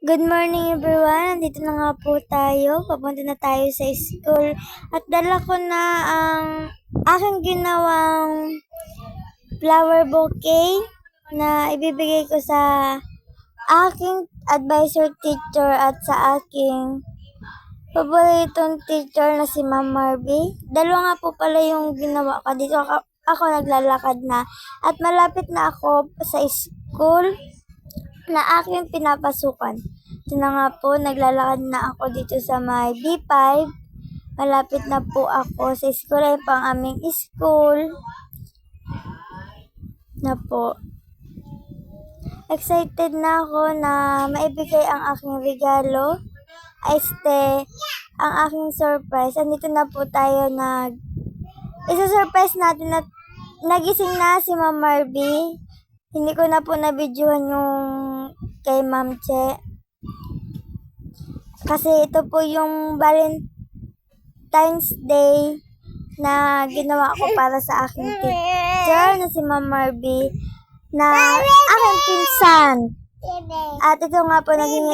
Good morning everyone! Nandito na nga po tayo. Papunta na tayo sa school. At dala ko na ang aking ginawang flower bouquet na ibibigay ko sa aking advisor teacher at sa aking paboritong teacher na si Ma'am Marby. Dalawa nga po pala yung ginawa ko. Dito ako naglalakad na. At malapit na ako sa school na aking pinapasukan. Ito na nga po, naglalakad na ako dito sa may B5. Malapit na po ako sa school. Ay pang aming school na po. Excited na ako na maibigay ang aking regalo. Ang aking surprise. Andito na po tayo isa-surprise natin na nagising na si Ma'am Marby. Hindi ko na po na-videohan yung kay Ma'am Che. Kasi ito po yung Valentine's Day na ginawa ko para sa aking teacher na si Ma'am Marby na aking pinsan. At ito nga po naging